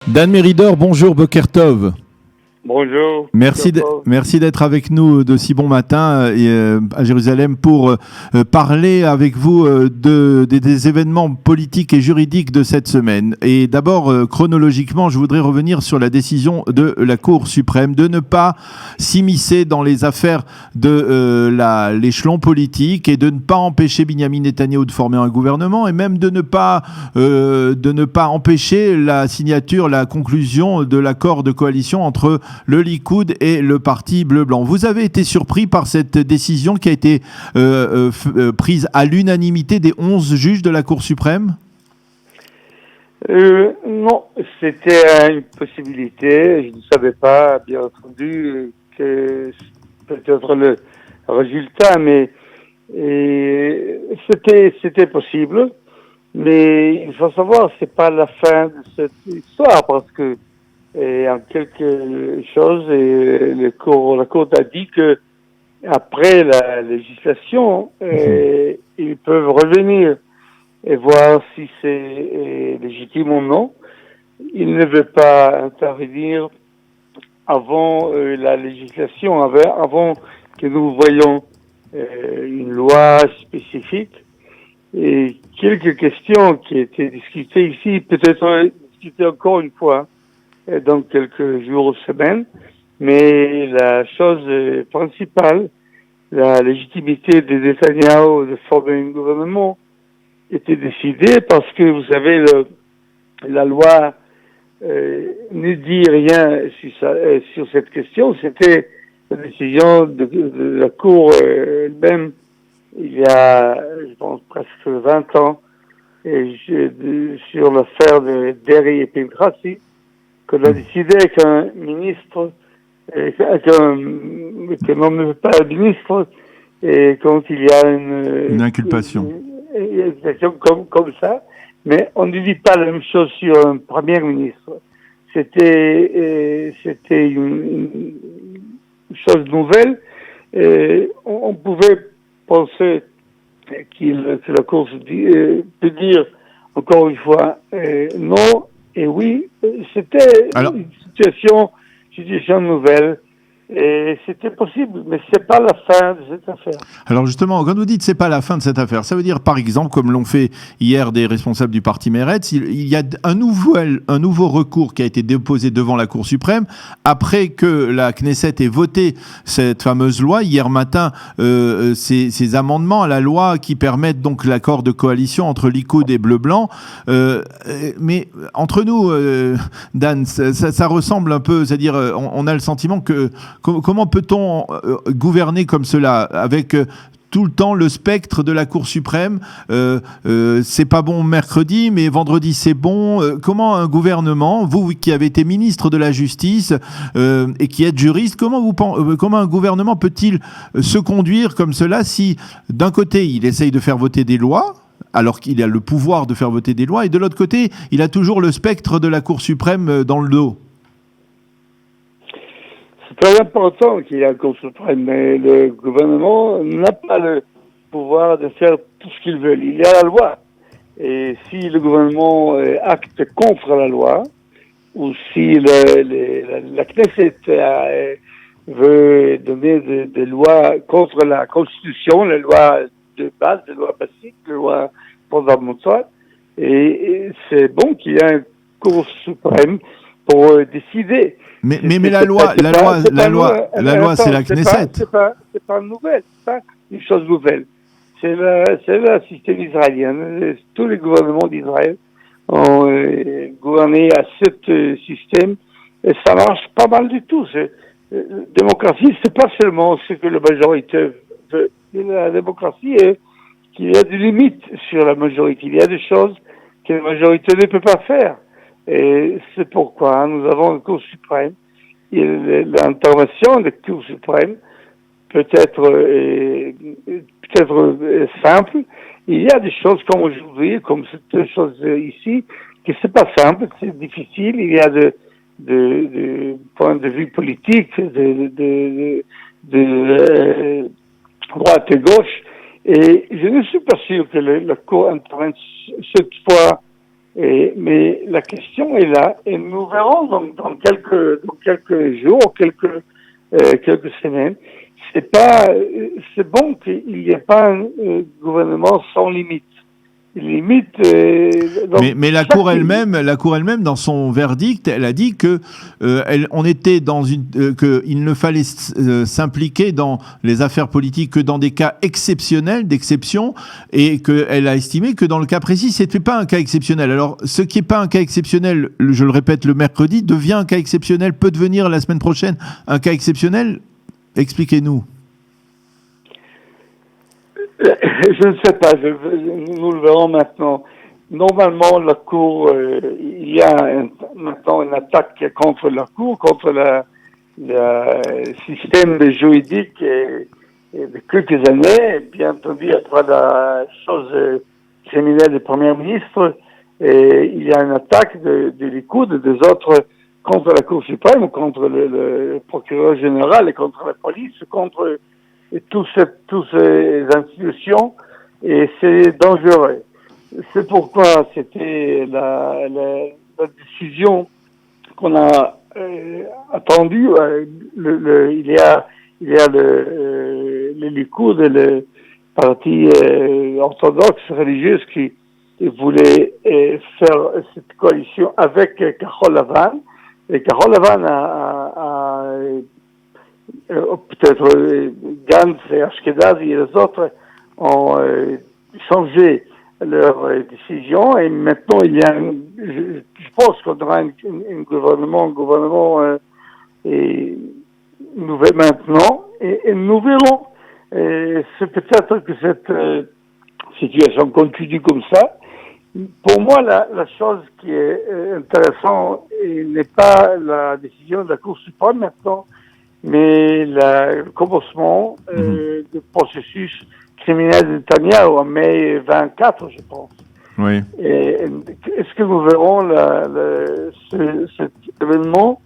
Dan Meridor, bonjour, Boker Tov. Bonjour. Merci d'être avec nous de si bon matin à Jérusalem pour parler avec vous des événements politiques et juridiques de cette semaine. Et d'abord, chronologiquement, je voudrais revenir sur la décision de la Cour suprême de ne pas s'immiscer dans les affaires de l'échelon politique et de ne pas empêcher Binyamin Netanyahou de former un gouvernement et même de ne pas empêcher la signature, la conclusion de l'accord de coalition entre le Likoud et le parti bleu-blanc. Vous avez été surpris par cette décision qui a été prise à l'unanimité des 11 juges de la Cour suprême ? Non, c'était une possibilité. Je ne savais pas, bien entendu, que peut-être le résultat, mais c'était possible. Mais il faut savoir, c'est pas la fin de cette histoire, parce que en quelque chose, la Cour a dit que après la législation, ils peuvent revenir et voir si c'est légitime ou non. Il ne veut pas intervenir avant la législation, avant que nous voyions une loi spécifique. Et quelques questions qui étaient discutées ici, peut-être discutées encore une fois dans quelques jours ou semaines, mais la chose principale, la légitimité de Netanyahou de former un gouvernement, était décidée parce que, vous savez, la loi ne dit rien sur cette question. C'était la décision de la Cour elle-même il y a, je pense, presque 20 ans, sur l'affaire de Deri et Pinchasi, qu'on a décidé qu'un ministre, qu'un homme ne veut pas être ministre, et quand il y a une inculpation. Une inculpation comme ça, mais on ne dit pas la même chose sur un premier ministre. C'était une chose nouvelle, et on pouvait penser que la Cour peut dire encore une fois non et oui. C'était une situation nouvelle et c'était possible, mais c'est pas la fin de cette affaire. Alors justement, quand vous dites c'est pas la fin de cette affaire, ça veut dire par exemple, comme l'ont fait hier des responsables du parti Meretz, il y a un nouveau recours qui a été déposé devant la Cour suprême après que la Knesset ait voté cette fameuse loi hier matin, ces amendements à la loi qui permettent donc l'accord de coalition entre Likoud et Bleu-Blanc. Mais entre nous, Dan, ça ressemble un peu, c'est-à-dire on a le sentiment que comment peut-on gouverner comme cela avec tout le temps le spectre de la Cour suprême, c'est pas bon mercredi, mais vendredi c'est bon. Comment un gouvernement, vous qui avez été ministre de la Justice et qui êtes juriste, comment un gouvernement peut-il se conduire comme cela si d'un côté il essaye de faire voter des lois alors qu'il a le pouvoir de faire voter des lois et de l'autre côté il a toujours le spectre de la Cour suprême dans le dos? C'est très important qu'il y ait un Cour suprême, mais le gouvernement n'a pas le pouvoir de faire tout ce qu'il veut. Il y a la loi. Et si le gouvernement acte contre la loi, ou si la Knesset veut donner des lois contre la Constitution, les lois de base, les lois basiques, les lois fondamentales, et c'est bon qu'il y ait un Cour suprême pour décider. Mais la loi, c'est la Knesset. C'est pas une nouvelle, c'est pas une chose nouvelle. C'est le système israélien. Tous les gouvernements d'Israël ont gouverné à ce système et ça marche pas mal du tout. La démocratie, c'est pas seulement ce que la majorité veut. La démocratie est qu'il y a des limites sur la majorité. Il y a des choses que la majorité ne peut pas faire. Et c'est pourquoi nous avons une Cour suprême. Et l'intervention de la Cour suprême peut être simple. Il y a des choses comme aujourd'hui, comme cette chose ici, que c'est pas simple, c'est difficile. Il y a de point de vue politique, de droite et gauche. Et je ne suis pas sûr que la Cour intervienne cette fois Mais la question est là, et nous verrons dans quelques jours, quelques semaines. C'est bon qu'il n'y ait pas un gouvernement sans limite. Limite. Mais la Cour elle-même, dans son verdict, elle a dit que on était dans qu'il ne fallait s'impliquer dans les affaires politiques que dans des cas exceptionnels, d'exception, et qu'elle a estimé que dans le cas précis, c'était pas un cas exceptionnel. Alors, ce qui n'est pas un cas exceptionnel, je le répète, le mercredi, devient un cas exceptionnel, peut devenir la semaine prochaine un cas exceptionnel. Expliquez-nous. Je ne sais pas, nous le verrons maintenant. Normalement, la Cour, il y a maintenant une attaque contre la Cour, contre le système juridique de quelques années. Bien entendu, après la chose criminelle du Premier ministre, il y a une attaque de Likoud et des autres contre la Cour suprême, contre le procureur général et contre la police, contre toutes ces institutions, et c'est dangereux. C'est pourquoi c'était la décision qu'on a attendue. Il y a le Likoud et le parti orthodoxe religieuse qui voulait faire cette coalition avec Kahol Lavan. Et Kahol Lavan a peut-être Gantz et Ashkenazi et les autres ont changé leur décision, et maintenant il y a je pense qu'on aura un gouvernement nouvel maintenant, et nous verrons. C'est peut-être que cette situation continue comme ça. Pour moi, la chose qui est intéressante n'est pas la décision de la Cour suprême maintenant, mais le commencement du processus criminel de Netanyahu en mai 24, je pense. Oui. Est-ce que nous verrons cet événement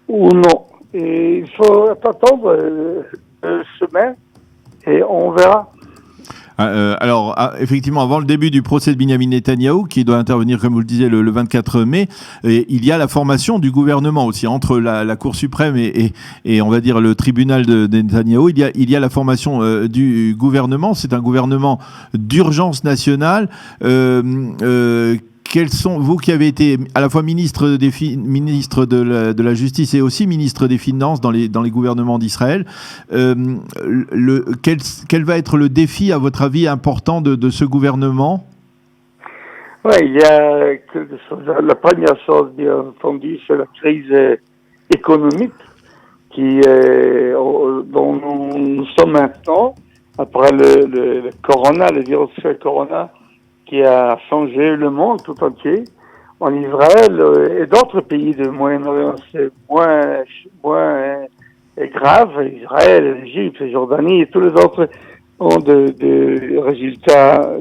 ou non? Et il faut attendre une semaine et on verra. Alors, effectivement, avant le début du procès de Binyamin Netanyahou, qui doit intervenir, comme vous le disiez, le 24 mai, il y a la formation du gouvernement aussi, entre la Cour suprême et on va dire le tribunal de Netanyahou. Il y a la formation du gouvernement. C'est un gouvernement d'urgence nationale. Quels sont, vous qui avez été à la fois ministre de la Justice et aussi ministre des Finances dans les gouvernements d'Israël, quel va être le défi, à votre avis, important de ce gouvernement? Oui, il y a quelque chose. La première chose, bien entendu, c'est la crise économique dont nous sommes maintenant, après le corona, le virus corona, qui a changé le monde tout entier. En Israël et d'autres pays de Moyen-Orient, c'est moins grave. Israël, l'Égypte, la Jordanie et tous les autres ont de résultats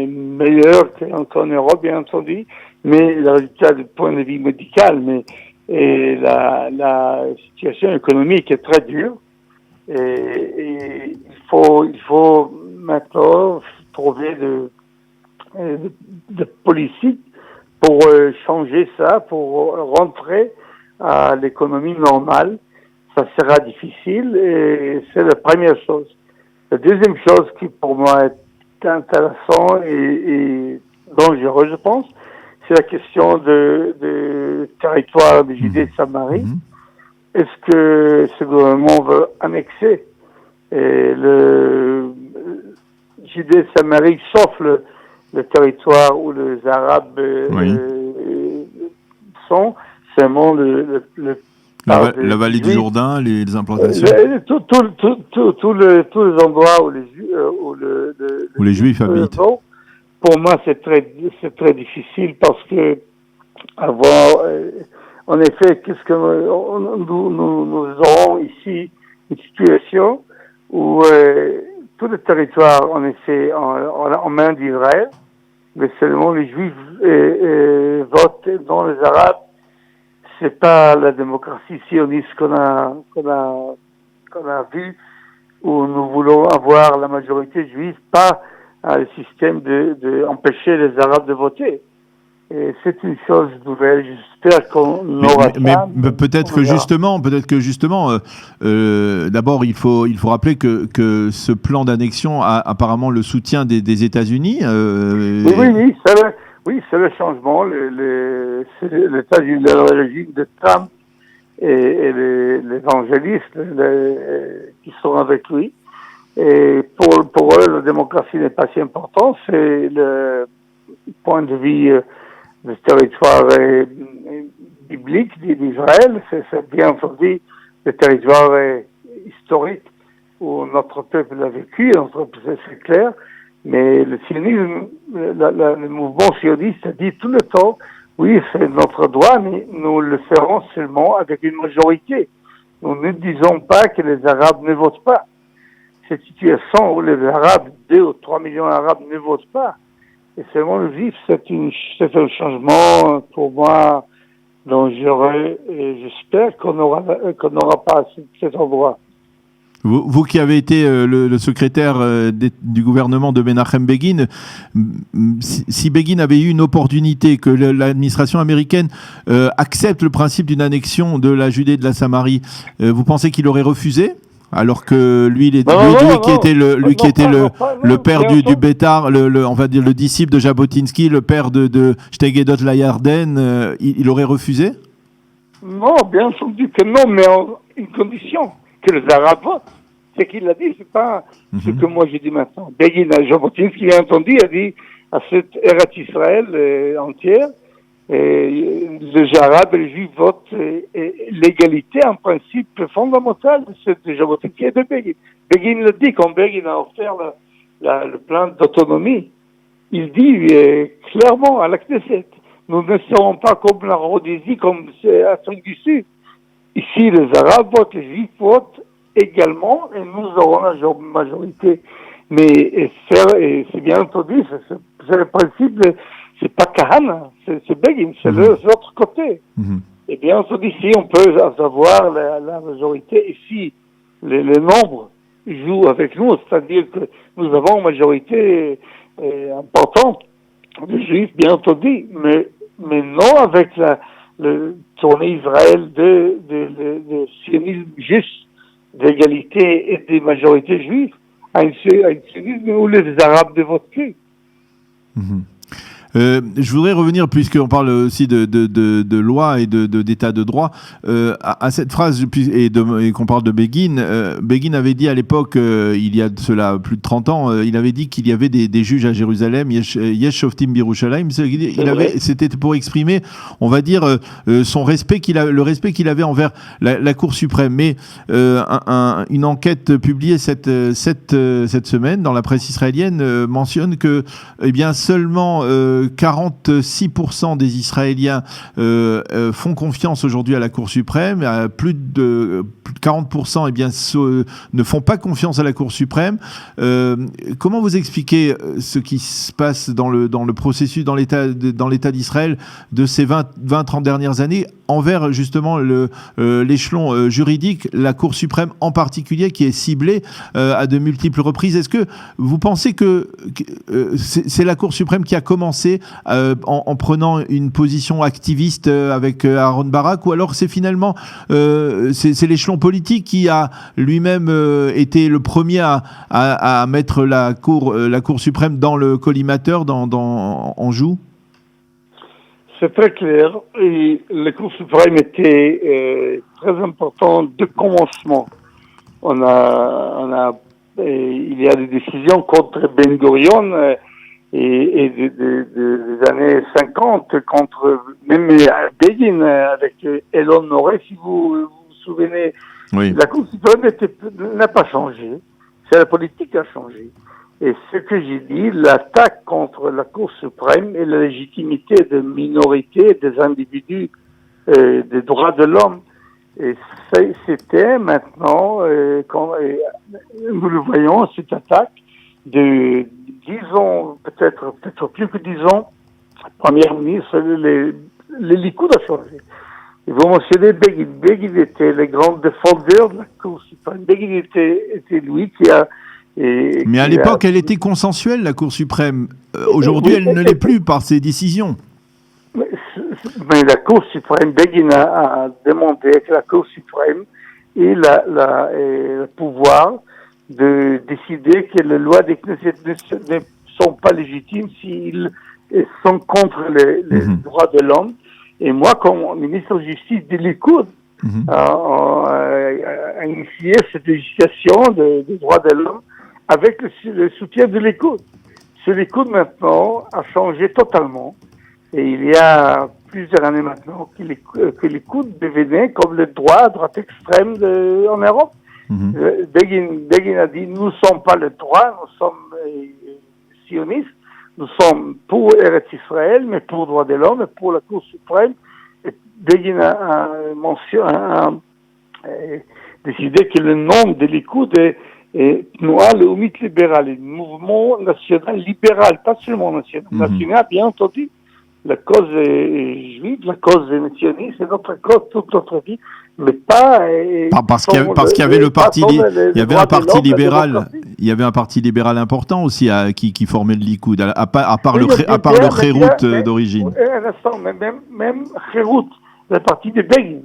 meilleurs qu'en Europe, bien entendu. Mais le résultat du point de vue médical, la situation économique est très dure. Et il faut maintenant trouver de politique pour changer ça, pour rentrer à l'économie normale. Ça sera difficile, et c'est la première chose. La deuxième chose qui pour moi est intéressante et dangereuse, je pense, c'est la question de territoire de Judée et de Samarie. Est-ce que ce gouvernement veut annexer le Judée et Samarie, sauf le territoire où les Arabes sont, seulement la vallée du Jourdain, les implantations, tous les endroits où les Juifs habitent. Pour moi, c'est très difficile, parce que en effet, nous aurons ici une situation où tout le territoire, en effet, en main d'Israël, mais seulement les Juifs votent, dans les Arabes. C'est pas la démocratie sioniste qu'on a vu, où nous voulons avoir la majorité juive, pas le système de empêcher les Arabes de voter. Et c'est une chose nouvelle. J'espère qu'on aura ça. Mais peut-être que justement, d'abord il faut rappeler que ce plan d'annexion a apparemment le soutien des États-Unis. Oui, c'est le changement. C'est le régime de Trump et les évangélistes qui sont avec lui. Et pour eux, la démocratie n'est pas si importante. C'est le point de vue du territoire biblique d'Israël. C'est bien entendu le territoire historique où notre peuple a vécu, c'est clair. Mais le sionisme, le mouvement sioniste a dit tout le temps, oui, c'est notre droit, mais nous le ferons seulement avec une majorité. Nous ne disons pas que les Arabes ne votent pas. Cette situation où les Arabes, 2 ou 3 millions d'Arabes ne votent pas, et seulement le juif, c'est un changement pour moi dangereux, et j'espère qu'on n'aura pas cet endroit. Vous qui avez été le secrétaire du gouvernement de Menachem Begin, si Begin avait eu une opportunité, que l'administration américaine accepte le principe d'une annexion de la Judée et de la Samarie, vous pensez qu'il aurait refusé ? Alors que lui qui était le père du Bétar, on va dire le disciple de Jabotinsky, le père de Shtei-Gedot Layarden, il aurait refusé ? Non, bien entendu que non, mais une condition, que les Arabes votent. C'est qu'il a dit, c'est pas ce que moi j'ai dit maintenant. Begin, Jabotinsky, bien entendu, a dit à cette Eretz Israël entière, les Arabes et les Juifs votent l'égalité, un principe fondamental de Jabotinsky et de Begin. Begin le dit, quand Begin a offert le plan d'autonomie, il dit clairement à la Knesset, nous ne serons pas comme la Rhodésie, comme l'Afrique du Sud. Ici, les Arabes votent, les Juifs votent également, et nous aurons la majorité. Mais c'est bien entendu, c'est le principe, c'est pas Kahana, c'est Begin, c'est l'autre côté. Et bien entendu, si on peut avoir la majorité, et si les nombres jouent avec nous, c'est-à-dire que nous avons une majorité importante de Juifs, bien entendu, mais non avec le tournée Israël de sionisme juste, d'égalité et des majorités juives, à une sionisme où les Arabes ne votent plus. Je voudrais revenir, puisqu'on parle aussi de loi et d'état de droit, à cette phrase, et qu'on parle de Begin. Begin avait dit à l'époque, il y a de cela plus de 30 ans, il avait dit qu'il y avait des juges à Jérusalem, Yesh Shoftim Birushalayim. C'était pour exprimer, on va dire, le respect qu'il avait envers la Cour suprême. Mais une enquête publiée cette semaine dans la presse israélienne mentionne que seulement 46% des Israéliens font confiance aujourd'hui à la Cour suprême. Plus de 40% ne font pas confiance à la Cour suprême. Comment vous expliquez ce qui se passe dans le processus, dans l'État d'Israël de ces 20-30 dernières années envers justement l'échelon juridique, la Cour suprême en particulier, qui est ciblée à de multiples reprises? Est-ce que vous pensez que c'est la Cour suprême qui a commencé en prenant une position activiste avec Aaron Barak, ou alors c'est finalement c'est l'échelon politique qui a lui-même été le premier à mettre la Cour suprême dans le collimateur, en joue? C'est très clair. Et la Cour suprême était très importante de commencement. Il y a des décisions contre Ben Gurion et des années 50 contre même Begin avec Elon Noré, si vous vous souvenez. Oui. La Cour suprême n'a pas changé. C'est la politique qui a changé. Et ce que j'ai dit, l'attaque contre la Cour suprême et la légitimité des minorités, des individus, des droits de l'homme. Et c'était maintenant, quand nous le voyons, cette attaque de 10 ans, peut-être plus que 10 ans, Premier ministre, les Likoud a changé. Et vous mentionnez Begin. Begin était le grand défendeur de la Cour suprême. Begin était lui qui a... Mais à l'époque, elle était consensuelle, la Cour suprême. Aujourd'hui, elle ne l'est plus par ses décisions. mais la Cour suprême, Begin a demandé que la Cour suprême ait le pouvoir de décider que les lois des Knesset ne sont pas légitimes s'ils sont contre les droits de l'homme. Et moi, comme ministre de Justice de Likoud, a initié cette législation des droits de l'homme avec le soutien de Likoud. Ce Likoud maintenant a changé totalement. Et il y a plusieurs années maintenant que Likoud devenait comme le droite extrême en Europe. Begin a dit, nous ne sommes pas le droit, nous sommes sionistes, nous sommes pour Eretz Israël, mais pour le droit de l'homme et pour la Cour suprême. Et Begin a décidé que le nom de Likoud est Tnoua Leumit Libéral, le mouvement national libéral, pas seulement national, national, bien entendu. La cause est juive, la cause est sioniste, c'est notre cause toute notre vie, mais pas parce qu'il y avait le parti, il y avait un parti libéral, il y avait un parti libéral important aussi qui formait le Likoud, à part le Kherout d'origine. Un instant, même Kherout, le parti de Begin,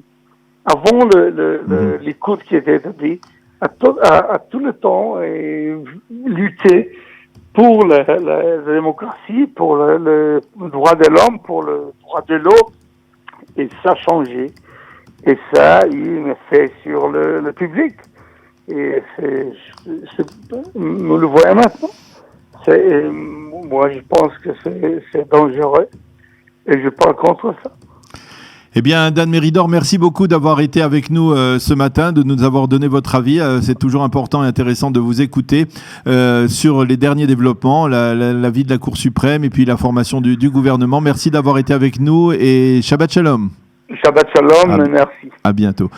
avant le Likoud qui était établi, a tout le temps lutté pour la démocratie, pour le droit de l'homme, pour le droit de l'eau, et ça a changé. Et ça a eu un effet sur le public. Et nous le voyons maintenant. Moi, je pense que c'est dangereux, et je parle contre ça. Eh bien, Dan Méridor, merci beaucoup d'avoir été avec nous ce matin, de nous avoir donné votre avis. C'est toujours important et intéressant de vous écouter sur les derniers développements, l'avis de la Cour suprême et puis la formation du gouvernement. Merci d'avoir été avec nous et Shabbat Shalom. Shabbat Shalom, merci. À bientôt.